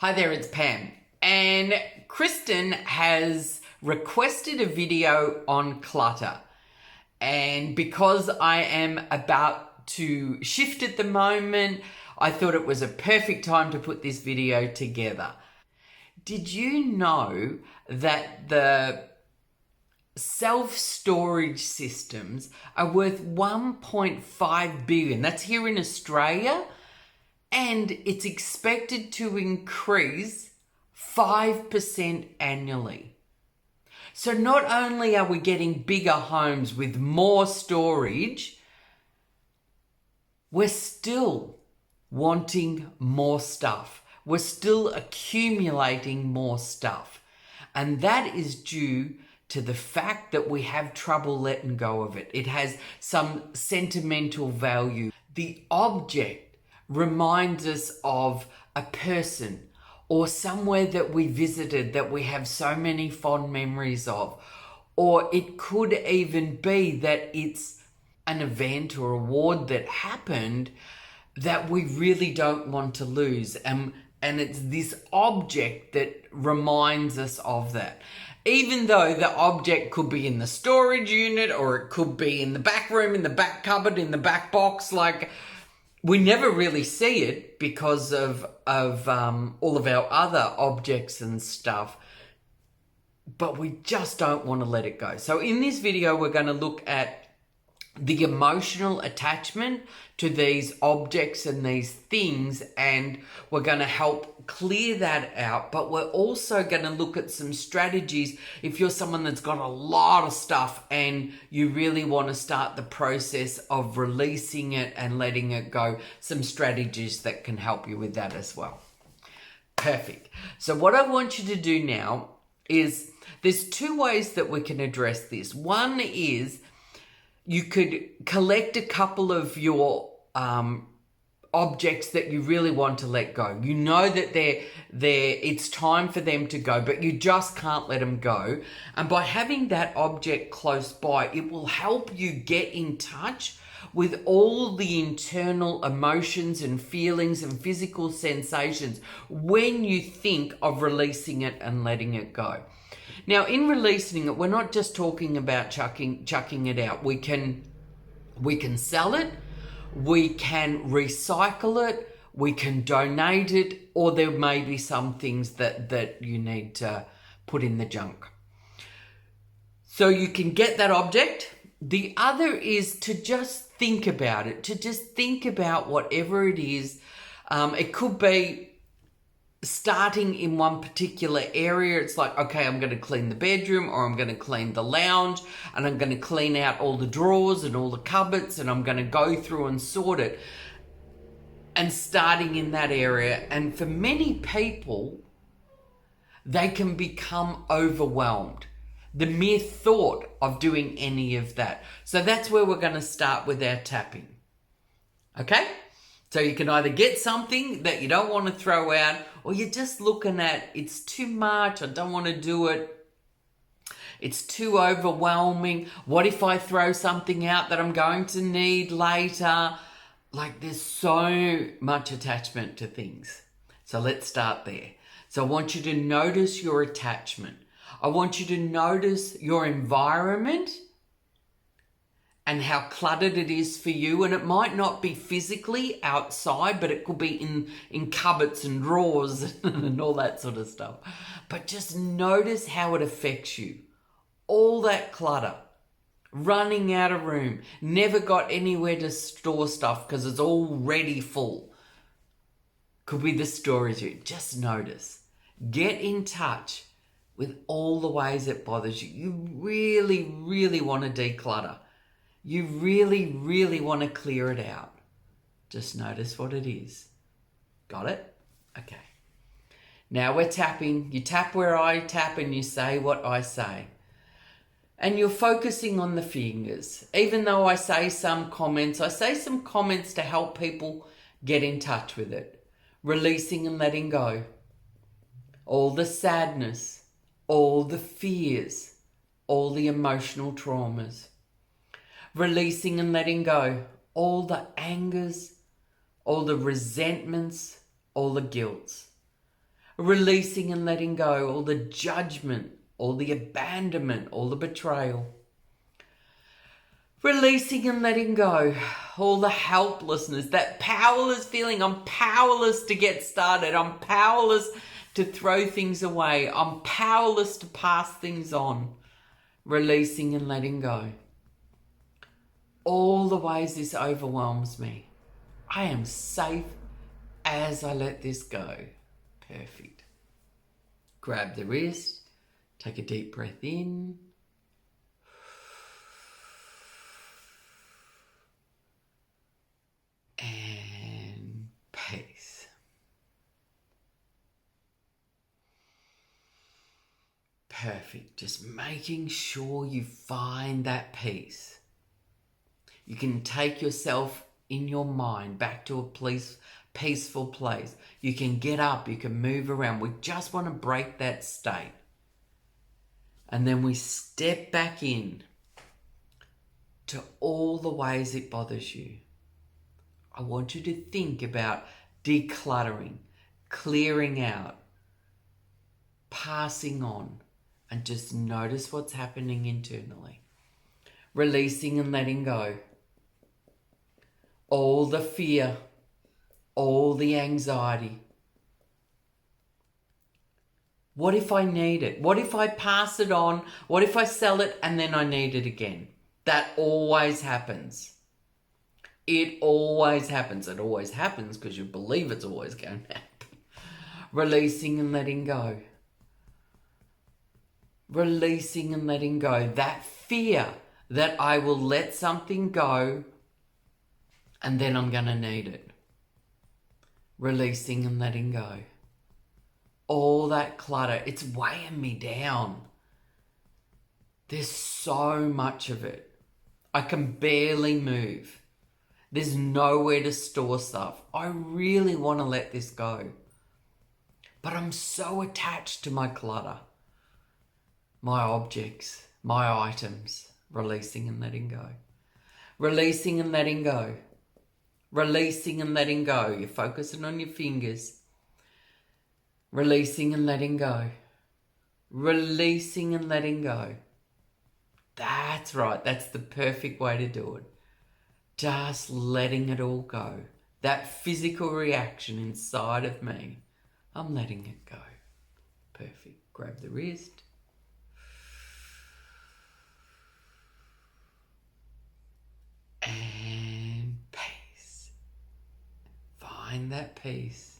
Hi there, it's Pam. And Kristen has requested a video on clutter. And because I am about to shift at the moment, I thought it was a perfect time to put this video together. Did you know that the self-storage systems are worth 1.5 billion? That's here in Australia. And it's expected to increase 5% annually. So not only are we getting bigger homes with more storage, we're still wanting more stuff. We're still accumulating more stuff. And that is due to the fact that we have trouble letting go of it. It has some sentimental value. The object reminds us of a person or somewhere that we visited that we have so many fond memories of. Or it could even be that it's an event or award that happened that we really don't want to lose. And it's this object that reminds us of that. Even though the object could be in the storage unit or it could be in the back room, in the back cupboard, in the back box, we never really see it because of all of our other objects and stuff, but we just don't want to let it go. So in this video, we're going to look at the emotional attachment to these objects and these things, and we're going to help clear that out. But we're also going to look at some strategies if you're someone that's got a lot of stuff and you really want to start the process of releasing it and letting it go. Some strategies that can help you with that as well. Perfect. So what I want you to do now is there's two ways that we can address this. One is you could collect a couple of your objects that you really want to let go. You know that it's time for them to go, but you just can't let them go. And by having that object close by, it will help you get in touch with all the internal emotions and feelings and physical sensations when you think of releasing it and letting it go. Now, in releasing it, we're not just talking about chucking it out. We can sell it, we can recycle it, we can donate it, or there may be some things that you need to put in the junk. So you can get that object. The other is to just think about it, to just think about whatever it is. It could be starting in one particular area. It's like, okay, I'm going to clean the bedroom, or I'm going to clean the lounge, and I'm going to clean out all the drawers and all the cupboards, and I'm going to go through and sort it, and starting in that area. And for many people, they can become overwhelmed. The mere thought of doing any of that. So that's where we're going to start with our tapping. Okay? So you can either get something that you don't want to throw out, or you're just looking at, it's too much, I don't want to do it, it's too overwhelming. What if I throw something out that I'm going to need later? There's so much attachment to things. So let's start there. So I want you to notice your attachment. I want you to notice your environment and how cluttered it is for you. And it might not be physically outside, but it could be in cupboards and drawers and all that sort of stuff. But just notice how it affects you. All that clutter, running out of room, never got anywhere to store stuff because it's already full. Could be the storage unit. Just notice. Get in touch with all the ways it bothers you. You really, really want to declutter. You really, really want to clear it out. Just notice what it is. Got it? Okay. Now we're tapping. You tap where I tap and you say what I say. And you're focusing on the fingers. Even though I say some comments to help people get in touch with it. Releasing and letting go. All the sadness, all the fears, all the emotional traumas. Releasing and letting go all the angers, all the resentments, all the guilts. Releasing and letting go all the judgment, all the abandonment, all the betrayal. Releasing and letting go all the helplessness, that powerless feeling. I'm powerless to get started. I'm powerless to throw things away. I'm powerless to pass things on. Releasing and letting go. All the ways this overwhelms me. I am safe as I let this go. Perfect. Grab the wrist. Take a deep breath in. And peace. Perfect. Just making sure you find that peace. You can take yourself in your mind back to a peaceful place. You can get up, you can move around. We just want to break that state. And then we step back in to all the ways it bothers you. I want you to think about decluttering, clearing out, passing on, and just notice what's happening internally. Releasing and letting go. All the fear, all the anxiety. What if I need it? What if I pass it on? What if I sell it and then I need it again? That always happens. It always happens. It always happens because you believe it's always going to happen. Releasing and letting go. Releasing and letting go. That fear that I will let something go and then I'm going to need it. Releasing and letting go. All that clutter, it's weighing me down. There's so much of it. I can barely move. There's nowhere to store stuff. I really want to let this go. But I'm so attached to my clutter, my objects, my items. Releasing and letting go. Releasing and letting go. Releasing and letting go. You're focusing on your fingers. Releasing and letting go. Releasing and letting go. That's right. That's the perfect way to do it. Just letting it all go. That physical reaction inside of me. I'm letting it go. Perfect. Grab the wrist. And peace. Find that peace.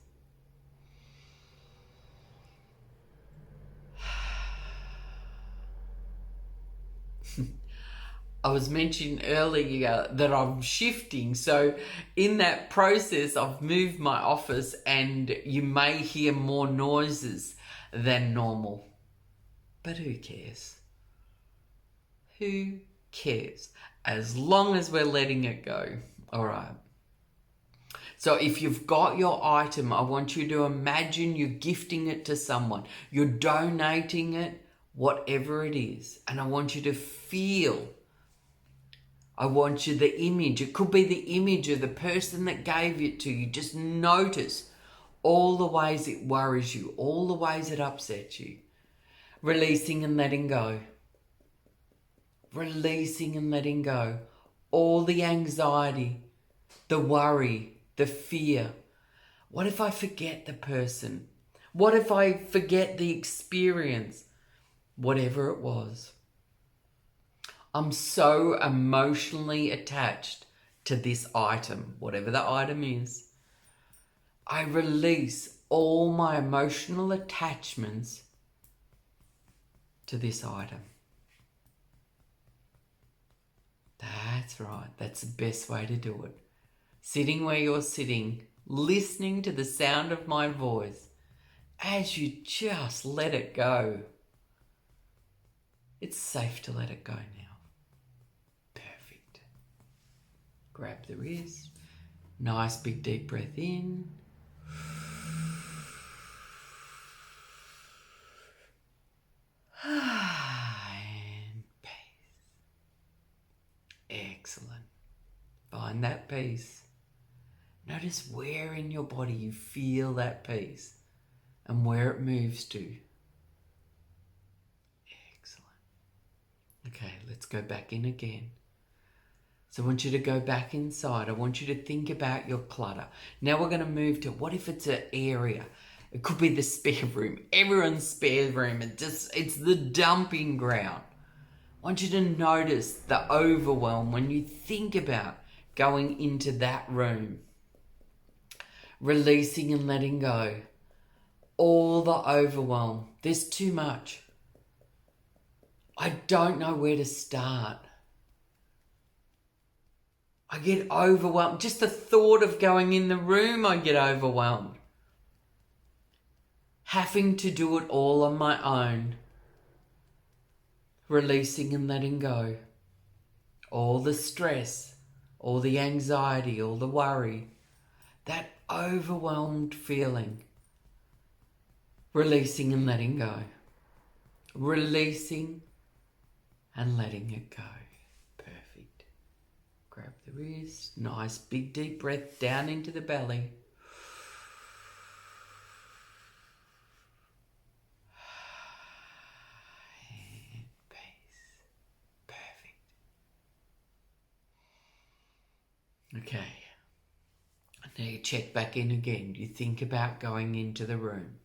I was mentioning earlier that I'm shifting. So in that process, I've moved my office and you may hear more noises than normal. But who cares? Who cares? As long as we're letting it go. All right. So if you've got your item, I want you to imagine you're gifting it to someone. You're donating it, whatever it is. And I want you to feel. I want you the image. It could be the image of the person that gave it to you. Just notice all the ways it worries you, all the ways it upsets you. Releasing and letting go. Releasing and letting go. All the anxiety, the worry, the fear. What if I forget the person? What if I forget the experience? Whatever it was. I'm so emotionally attached to this item, whatever the item is. I release all my emotional attachments to this item. That's right. That's the best way to do it. Sitting where you're sitting, listening to the sound of my voice as you just let it go. It's safe to let it go now. Perfect. Grab the wrist. Nice big deep breath in. And peace. Excellent. Find that peace. Notice where in your body you feel that peace and where it moves to. Excellent. Okay, let's go back in again. So I want you to go back inside. I want you to think about your clutter. Now we're going to move to, what if it's an area? It could be the spare room, everyone's spare room. It's the dumping ground. I want you to notice the overwhelm when you think about going into that room. Releasing and letting go. All the overwhelm. There's too much. I don't know where to start. I get overwhelmed. Just the thought of going in the room, I get overwhelmed. Having to do it all on my own. Releasing and letting go. All the stress, all the anxiety, all the worry. That overwhelmed feeling. Releasing and letting go. Releasing and letting it go. Perfect. Grab the wrist. Nice big deep breath down into the belly. And peace. Perfect. Okay. Now you check back in again. You think about going into the room.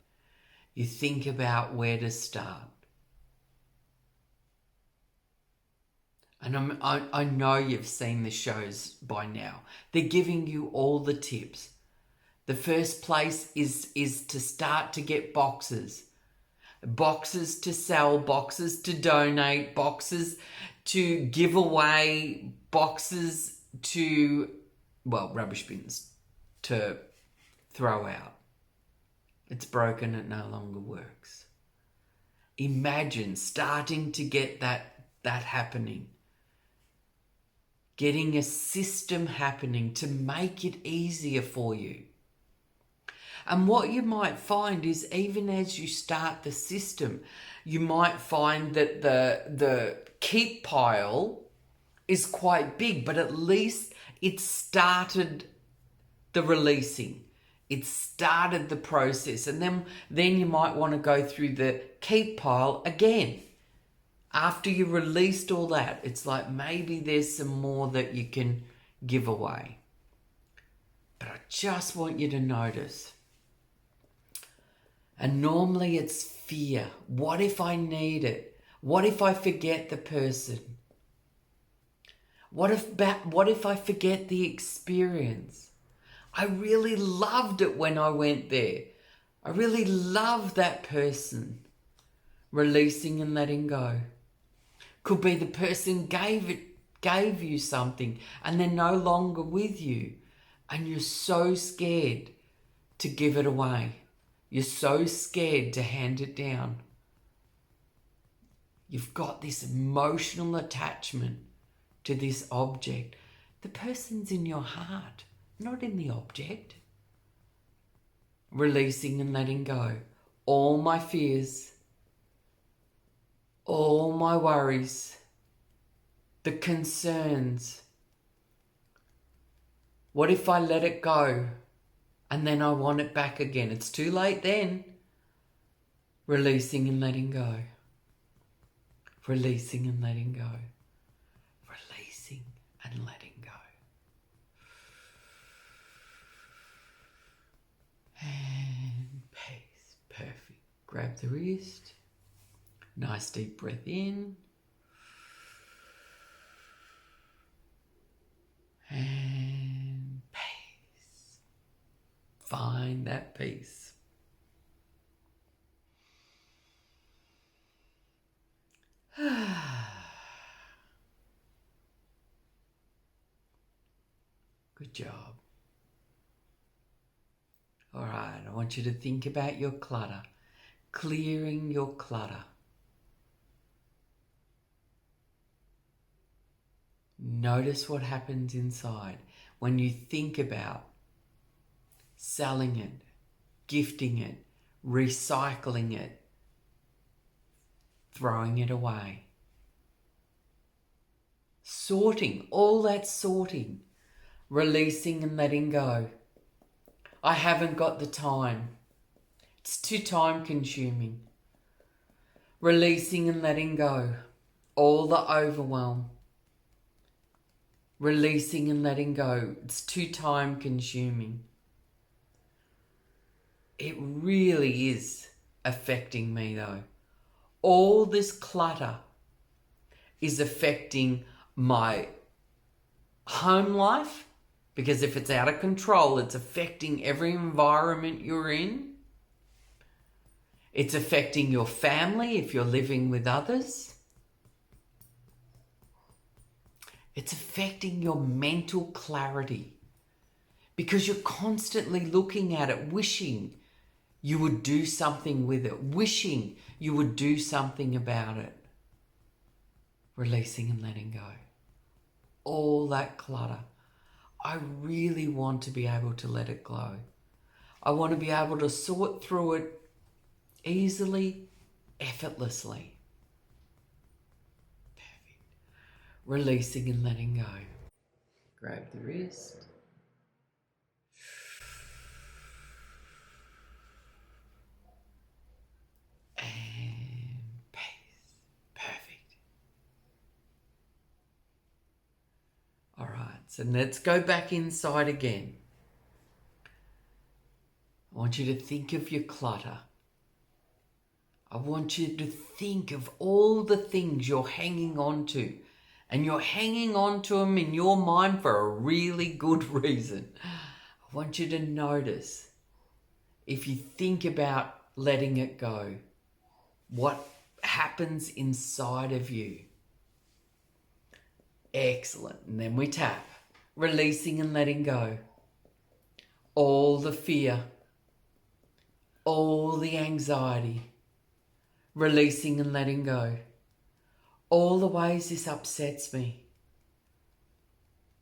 You think about where to start. And I know you've seen the shows by now. They're giving you all the tips. The first place is to start to get boxes. Boxes to sell, boxes to donate, boxes to give away, boxes to, rubbish bins to throw out. It's broken, it no longer works. Imagine starting to get that happening. Getting a system happening to make it easier for you. And what you might find is, even as you start the system, you might find that the keep pile is quite big, but at least it started the releasing. It started the process. And then you might want to go through the keep pile again. After you released all that, it's like maybe there's some more that you can give away. But I just want you to notice. And normally it's fear. What if I need it? What if I forget the person? What if I forget the experience? I really loved it when I went there. I really loved that person. Releasing and letting go. Could be the person gave you something and they're no longer with you, and you're so scared to give it away. You're so scared to hand it down. You've got this emotional attachment to this object. The person's in your heart, not in the object. Releasing and letting go. All my fears, all my worries, the concerns. What if I let it go and then I want it back again? It's too late then. Releasing and letting go. Releasing and letting go. Releasing and letting go. And peace. Perfect. Grab the wrist. Nice deep breath in. And peace. Find that peace. Good job. All right, I want you to think about your clutter. Clearing your clutter. Notice what happens inside when you think about selling it, gifting it, recycling it, throwing it away. Sorting, all that sorting, releasing and letting go. I haven't got the time. It's too time consuming. Releasing and letting go. All the overwhelm. Releasing and letting go. It's too time consuming. It really is affecting me though. All this clutter is affecting my home life, because if it's out of control, it's affecting every environment you're in. It's affecting your family if you're living with others. It's affecting your mental clarity because you're constantly looking at it, wishing you would do something with it, wishing you would do something about it. Releasing and letting go. All that clutter. I really want to be able to let it go. I want to be able to sort through it easily, effortlessly. Perfect. Releasing and letting go. Grab the wrist. And peace. Perfect. All right, so let's go back inside again. I want you to think of your clutter. I want you to think of all the things you're hanging on to. And you're hanging on to them in your mind for a really good reason. I want you to notice, if you think about letting it go, what happens inside of you. Excellent. And then we tap. Releasing and letting go. All the fear. All the anxiety. Releasing and letting go. All the ways this upsets me.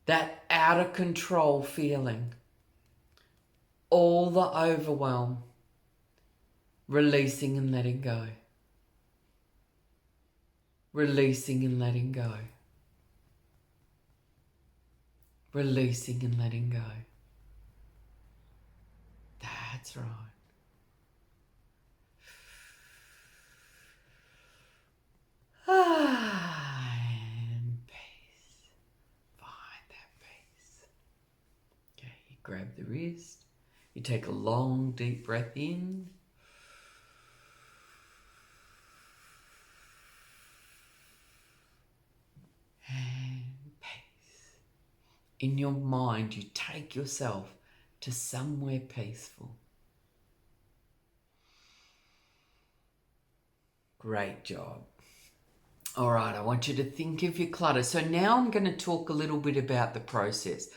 That out of control feeling. All the overwhelm. Releasing and letting go. Releasing and letting go. Releasing and letting go. That's right. And peace. Find that peace. Okay, you grab the wrist. You take a long, deep breath in. And peace. In your mind, you take yourself to somewhere peaceful. Great job. All right, I want you to think of your clutter. So now I'm going to talk a little bit about the process.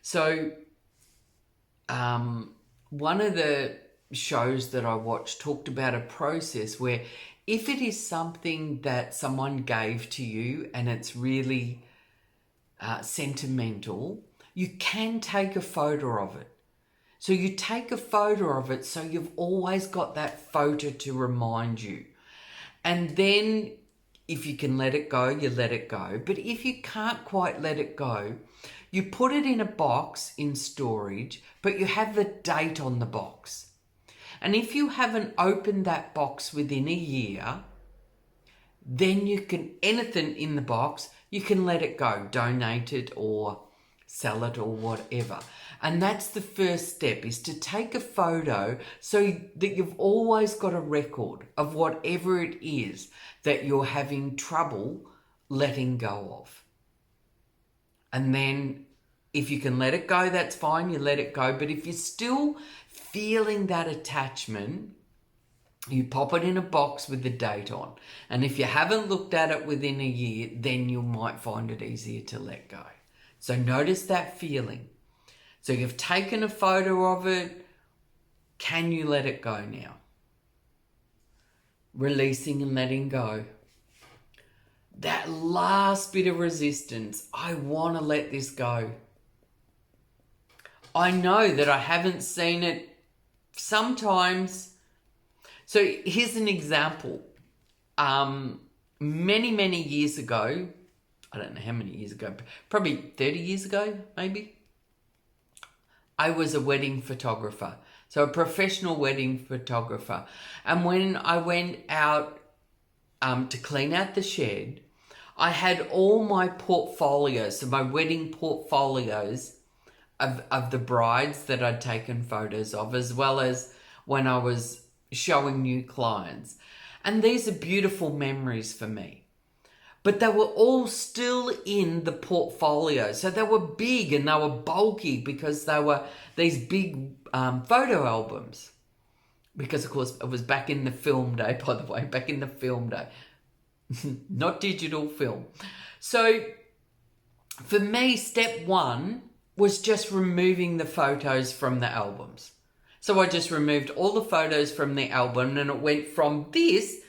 So one of the shows that I watched talked about a process where if it is something that someone gave to you and it's really sentimental, you can take a photo of it. So you take a photo of it so you've always got that photo to remind you. And then if you can let it go, you let it go. But if you can't quite let it go, you put it in a box in storage, but you have the date on the box. And if you haven't opened that box within a year, then you can, anything in the box, you can let it go, donate it or sell it or whatever. And that's the first step, is to take a photo so that you've always got a record of whatever it is that you're having trouble letting go of. And then if you can let it go, that's fine, you let it go. But if you're still feeling that attachment, you pop it in a box with the date on. And if you haven't looked at it within a year, then you might find it easier to let go. So notice that feeling. So you've taken a photo of it. Can you let it go now? Releasing and letting go. That last bit of resistance. I want to let this go. I know that I haven't seen it sometimes. So here's an example. Many years ago, I don't know how many years ago, probably 30 years ago, maybe, I was a wedding photographer. So a professional wedding photographer. And when I went out to clean out the shed, I had all my portfolios, so my wedding portfolios of the brides that I'd taken photos of, as well as when I was showing new clients. And these are beautiful memories for me. But they were all still in the portfolio. So they were big and they were bulky because they were these big photo albums. Because, of course, it was back in the film day, by the way, back in the film day. Not digital film. So for me, step one was just removing the photos from the albums. So I just removed all the photos from the album and it went from this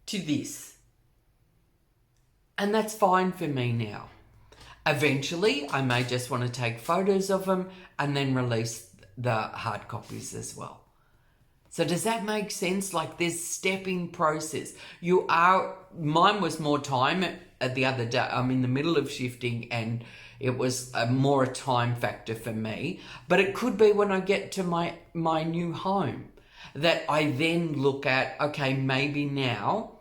to this. And that's fine for me now. Eventually, I may just want to take photos of them and then release the hard copies as well. So does that make sense? Like this stepping process. Mine was more time at the other day. I'm in the middle of shifting and it was more a time factor for me. But it could be when I get to my new home that I then look at, okay, maybe now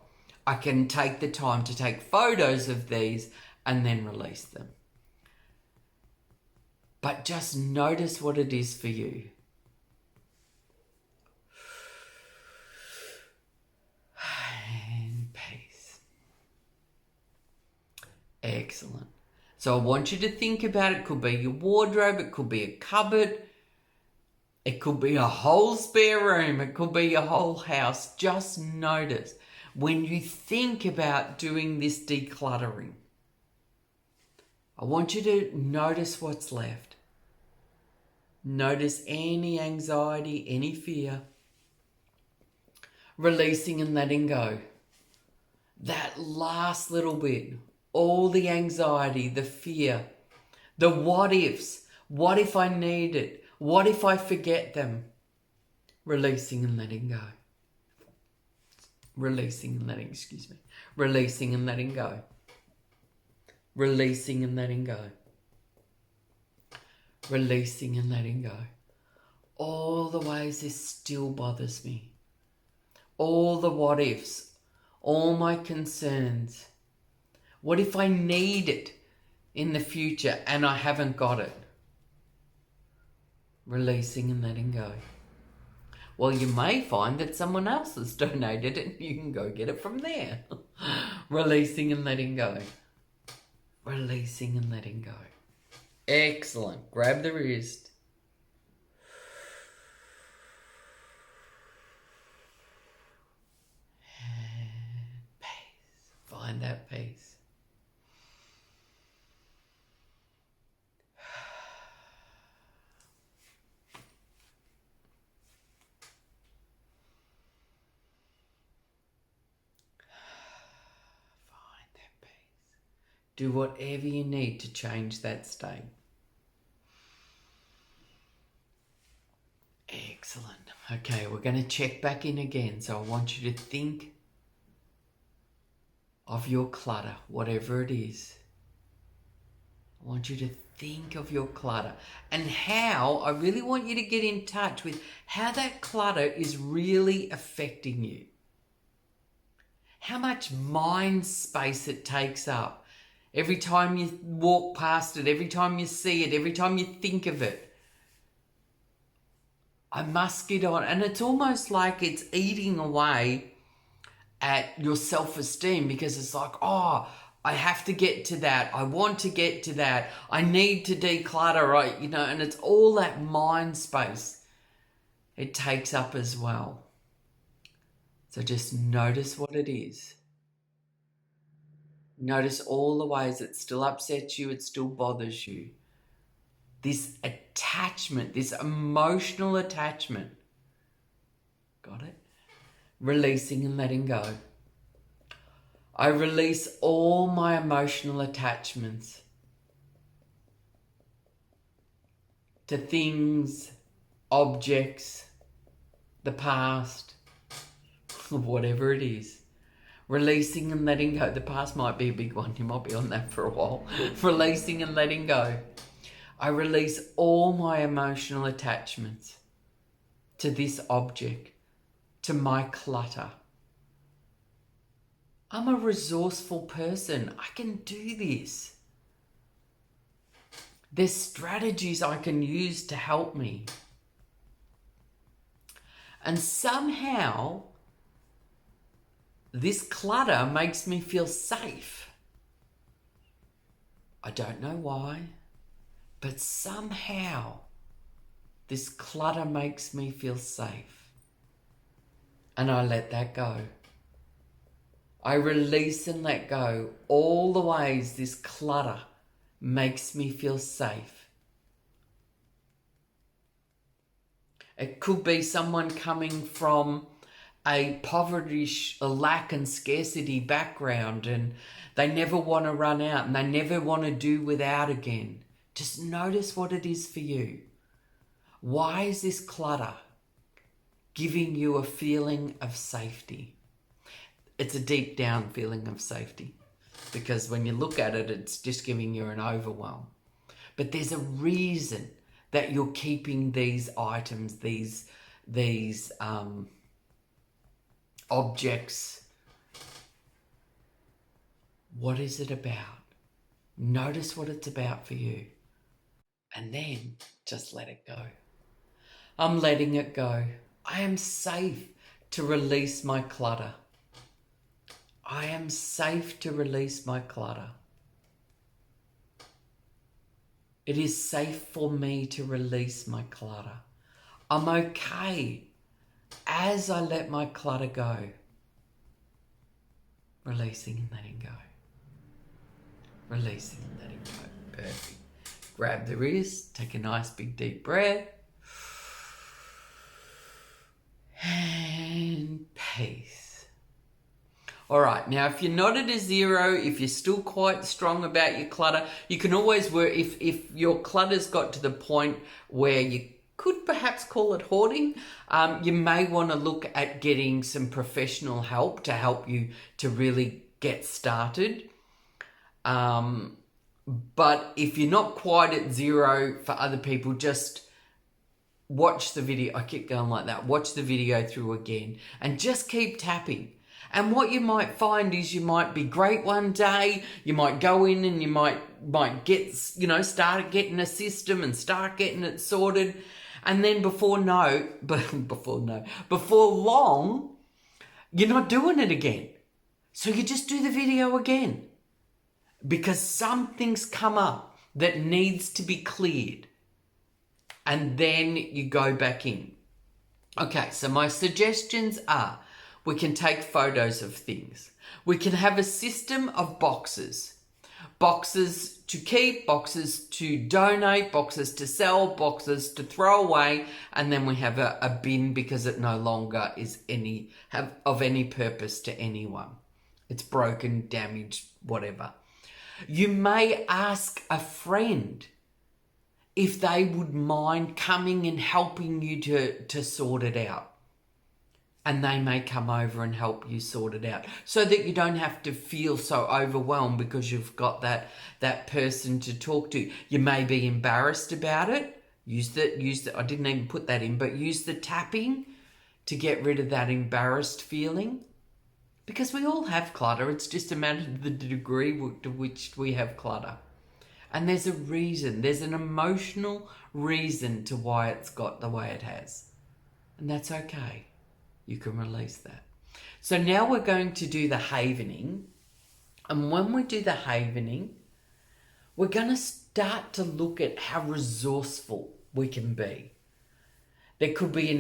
I can take the time to take photos of these and then release them. But just notice what it is for you. And peace. Excellent. So I want you to think about it. It could be your wardrobe. It could be a cupboard. It could be a whole spare room. It could be your whole house. Just notice when you think about doing this decluttering. I want you to notice what's left. Notice any anxiety, any fear. Releasing and letting go. That last little bit. All the anxiety, the fear, the what ifs. What if I need it? What if I forget them? Releasing and letting go. Releasing and letting go. Releasing and letting go. Releasing and letting go. All the ways this still bothers me. All the what ifs. All my concerns. What if I need it in the future and I haven't got it? Releasing and letting go. Well, you may find that someone else has donated it and you can go get it from there. Releasing and letting go. Releasing and letting go. Excellent. Grab the wrist. And peace. Find that peace. Do whatever you need to change that state. Excellent. Okay, we're going to check back in again. So I want you to think of your clutter, whatever it is. I want you to think of your clutter and how I really want you to get in touch with how that clutter is really affecting you. How much mind space it takes up. Every time you walk past it, every time you see it, every time you think of it. I must get on. And it's almost like it's eating away at your self-esteem because it's like, oh, I have to get to that. I want to get to that. I need to declutter, right? And it's all that mind space it takes up as well. So just notice what it is. Notice all the ways it still upsets you, it still bothers you. This attachment, this emotional attachment. Got it? Releasing and letting go. I release all my emotional attachments to things, objects, the past, whatever it is. Releasing and letting go. The past might be a big one. You might be on that for a while. Releasing and letting go. I release all my emotional attachments to this object, to my clutter. I'm a resourceful person. I can do this. There's strategies I can use to help me. And somehow, this clutter makes me feel safe. I don't know why, but somehow this clutter makes me feel safe. And I let that go. I release and let go all the ways this clutter makes me feel safe. It could be someone coming from a poverty, a lack and scarcity background, and they never want to run out and they never want to do without again. Just notice what it is for you. Why is this clutter giving you a feeling of safety? It's a deep down feeling of safety, because when you look at it, it's just giving you an overwhelm. But there's a reason that you're keeping these items, these objects. What is it about? Notice what it's about for you. And then just let it go. I'm letting it go. I am safe to release my clutter. I am safe to release my clutter. It is safe for me to release my clutter. I'm okay as I let my clutter go. Releasing and letting go. Releasing and letting go. Perfect. Grab the wrist, take a nice big deep breath. And peace. All right, now if you're not at a zero, if you're still quite strong about your clutter, you can always work, if your clutter's got to the point where you could perhaps call it hoarding, you may want to look at getting some professional help to help you to really get started. But if you're not quite at zero for other people, just watch the video. I keep going like that. Watch the video through again and just keep tapping. And what you might find is you might be great one day, you might go in and you might get, start getting a system and start getting it sorted. And then before long, you're not doing it again. So you just do the video again, because something's come up that needs to be cleared. And then you go back in. Okay, so my suggestions are, we can take photos of things. We can have a system of boxes. Boxes to keep, boxes to donate, boxes to sell, boxes to throw away, and then we have a bin because it no longer is of any purpose to anyone. It's broken, damaged, whatever. You may ask a friend if they would mind coming and helping you to sort it out. And they may come over and help you sort it out, so that you don't have to feel so overwhelmed because you've got that person to talk to. You may be embarrassed about it. Use the I didn't even put that in, but use the tapping to get rid of that embarrassed feeling. Because we all have clutter. It's just a matter of the degree to which we have clutter. And there's a reason. There's an emotional reason to why it's got the way it has. And that's okay. You can release that. So now we're going to do the havening. And when we do the havening, we're going to start to look at how resourceful we can be. There could be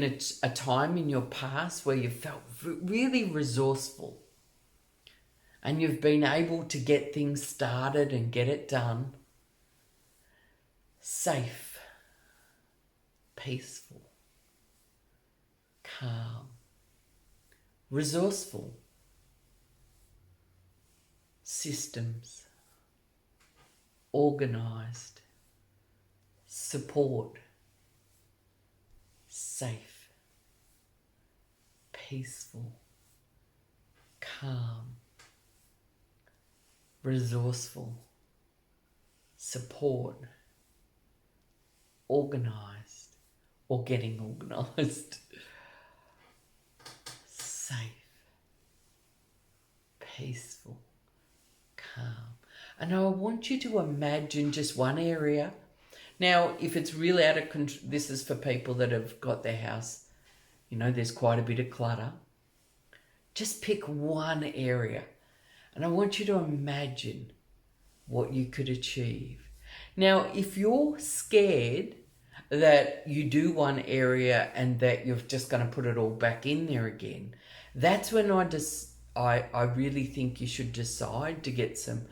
a time in your past where you felt really resourceful and you've been able to get things started and get it done. Safe, peaceful, calm, resourceful, systems, organized, support, safe, peaceful, calm, resourceful, support, organized, or getting organised. Safe, peaceful, calm. And I want you to imagine just one area. Now, if it's really out of control, this is for people that have got their house, there's quite a bit of clutter. Just pick one area. And I want you to imagine what you could achieve. Now, if you're scared that you do one area and that you're just going to put it all back in there again, that's when I really think you should decide to get some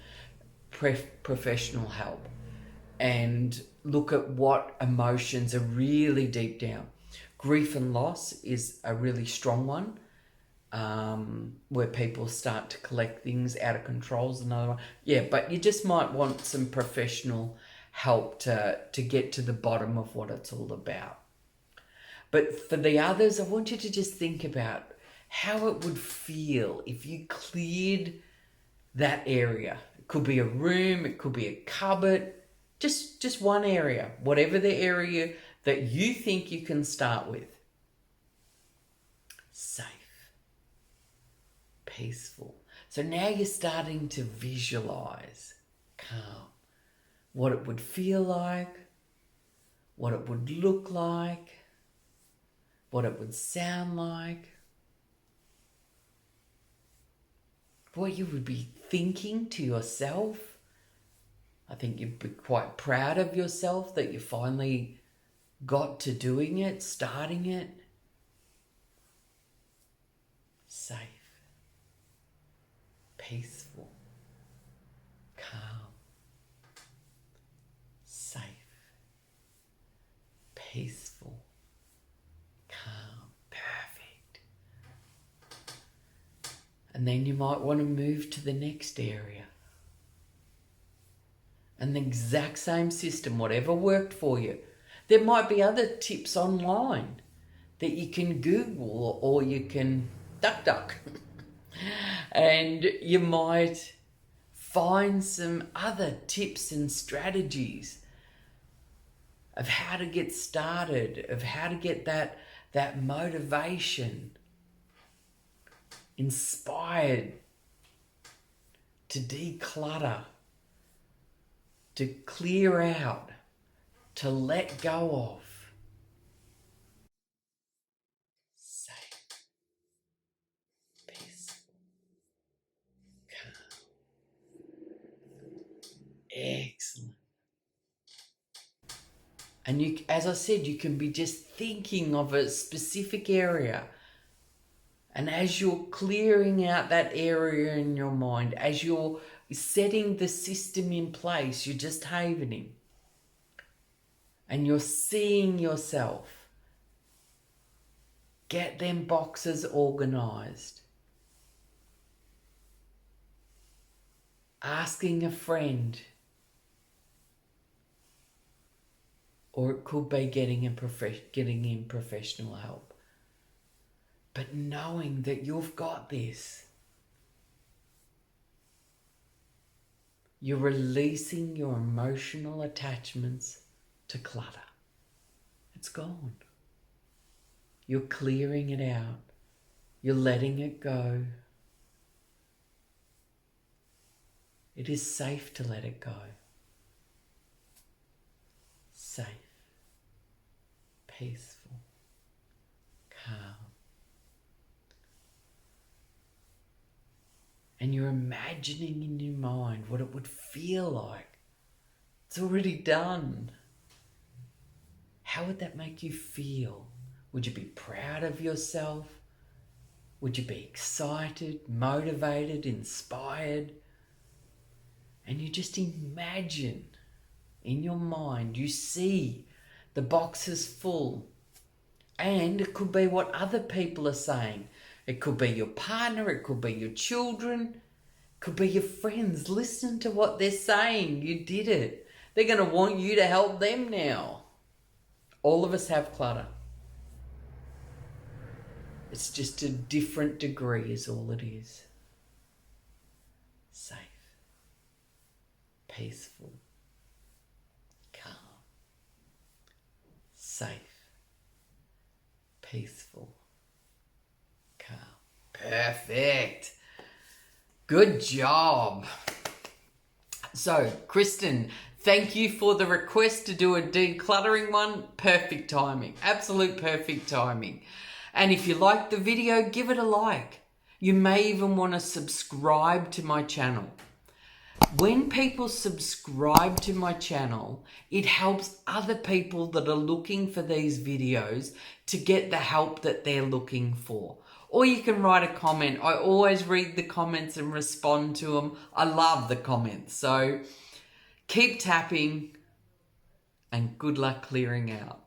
professional help and look at what emotions are really deep down. Grief and loss is a really strong one. Where people start to collect things out of control is another one. Yeah, but you just might want some professional help to get to the bottom of what it's all about. But for the others, I want you to just think about how it would feel if you cleared that area. It could be a room, it could be a cupboard, just one area, whatever the area that you think you can start with. Safe. Peaceful. So now you're starting to visualize calm, what it would feel like, what it would look like, what it would sound like, what you would be thinking to yourself. I think you'd be quite proud of yourself that you finally got to doing it, starting it. Safe. Peaceful, calm, safe, peaceful, calm, perfect. And then you might want to move to the next area. And the exact same system, whatever worked for you. There might be other tips online that you can Google or you can duck. And you might find some other tips and strategies of how to get started, of how to get that motivation, inspired to declutter, to clear out, to let go of. Excellent. And you, as I said, you can be just thinking of a specific area. And as you're clearing out that area in your mind, as you're setting the system in place, you're just havening. And you're seeing yourself get them boxes organized. Asking a friend. Or it could be getting in professional help. But knowing that you've got this. You're releasing your emotional attachments to clutter. It's gone. You're clearing it out. You're letting it go. It is safe to let it go. Safe, peaceful, calm. And you're imagining in your mind what it would feel like. It's already done. How would that make you feel? Would you be proud of yourself? Would you be excited, motivated, inspired? And you just imagine in your mind, you see the boxes full. And it could be what other people are saying. It could be your partner, it could be your children, it could be your friends. Listen to what they're saying. You did it. They're going to want you to help them now. All of us have clutter. It's just a different degree is all it is. Safe, peaceful, calm, safe, peaceful, calm. Perfect. Good job. So, Kristen, thank you for the request to do a decluttering one. Perfect timing. Absolute perfect timing. And if you like the video, give it a like. You may even want to subscribe to my channel. When people subscribe to my channel, it helps other people that are looking for these videos to get the help that they're looking for. Or you can write a comment. I always read the comments and respond to them. I love the comments. So keep tapping and good luck clearing out.